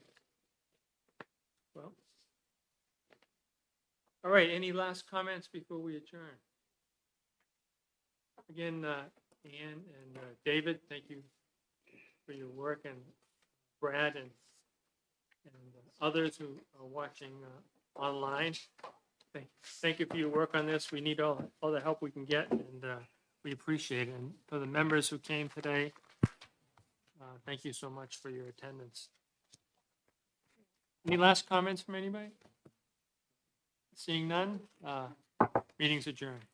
Well. All right, any last comments before we adjourn? Again, Ann and David, thank you for your work, and Brad and others who are watching online. Thank you for your work on this. We need all the help we can get, and we appreciate it. And for the members who came today, thank you so much for your attendance. Any last comments from anybody? Seeing none, meeting's adjourned.